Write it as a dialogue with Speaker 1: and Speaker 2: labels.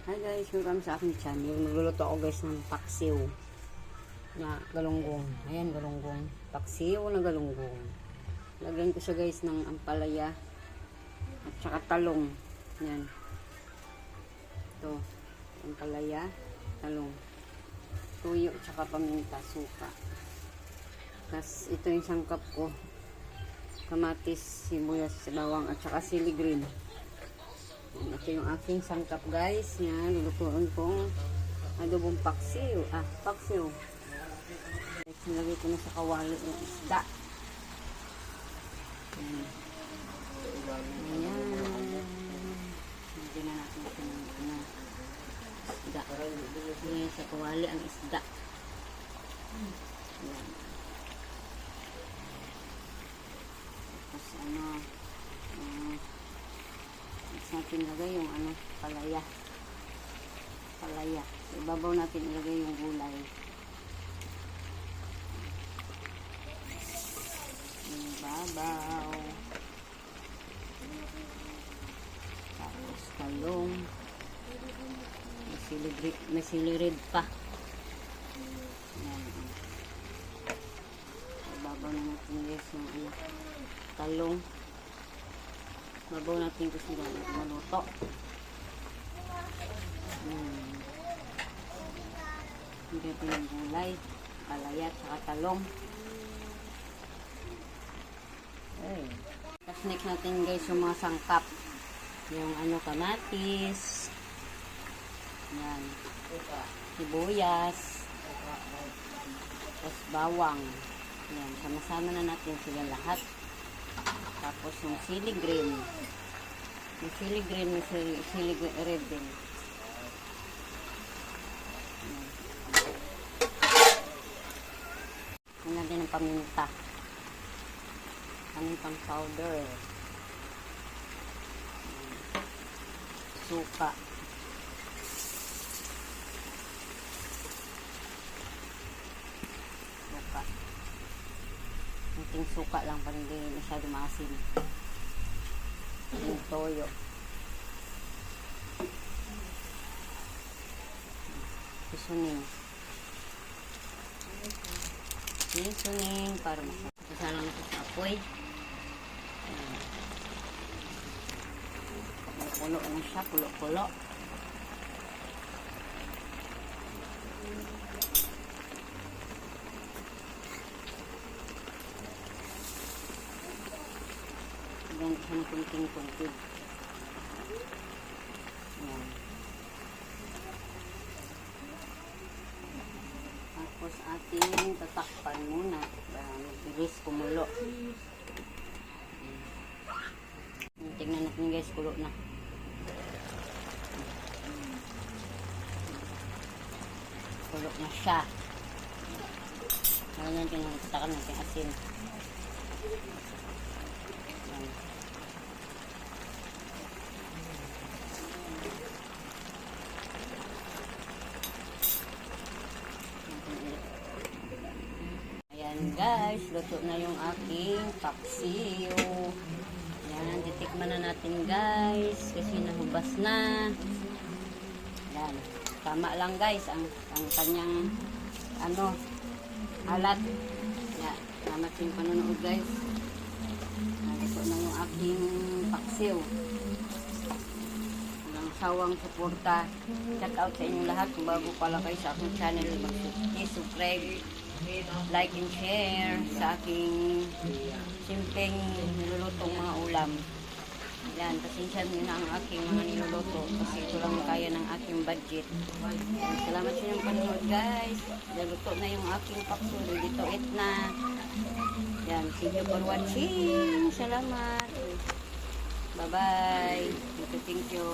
Speaker 1: Hi guys, welcome sa aking channel. Magluluto ako guys ng paksiw na galunggong. Ayan, galunggong. Paksiw na galunggong. Lagyan ko siya guys ng ampalaya at saka talong. Ayan. Ito, ampalaya, talong. Tuyo at saka paminta, suka. Tapos ito yung sangkap ko. Kamatis, sibuyas, bawang at saka sili green. Ito yung aking sangkap guys. Yan, lulutuin kong adobong paksiw. Paksiw. Nilagay ko na sa kawali yung isda. Ayan. Lagyan na natin ito ng isda. Lagyan sa kawali ang isda. Ayan. Tapos natin ilagay yung palaya. So, ibabaw natin ilagay yung gulay. Ibabaw. Tapos talong. May silirid pa. Ayan. Ibabaw na natin guys yung talong. Mabaw natin ito sila maluto. Hindi natin yung gulay, palaya, saka talong. Okay. Tapos next natin guys yung mga sangkap. Yung kamatis. Yan. Sibuyas. Tapos bawang. Yan. Sama-sama na natin sila lahat. Tapos yung sili green. Yung sili green, yung sili red din. Yan natin ang paminta. Pamintang powder. Suka. Kunting suka lang para hindi masyado maasin. Yung toyo. Seasoning para masasala na ito sa apoy. Pulo na siya, pulo-pulo. Ganyan siya ng kunting-kunting. Ayan. Tapos ating tatakpan muna para mabilis kumulo. Tingnan natin guys, kulo na. Kulo na siya. Ngayon natin tatakan natin asin. Ayan guys, luto na yung aking paksiw. Ayan, titikman na natin guys kasi nahubas na. Ayan, tama lang guys ang kanyang alat. Ayan, salamat sa yung panonood guys. Ito na yung aking paksiw. Walang sawang suporta. Shout out sa inyong lahat. Kung bago pala kayo sa aking channel, mag-subscribe, like and share sa aking simpleng nilulutong mga ulam. Yan, pasensya nyo na ang aking mga niluluto kasi ito lang kaya ng aking budget. Salamat sa inyong panonood guys. Naluto na yung aking paksiw. Dito eat na. Yan, thank you for watching. Salamat. Bye-bye. Thank you.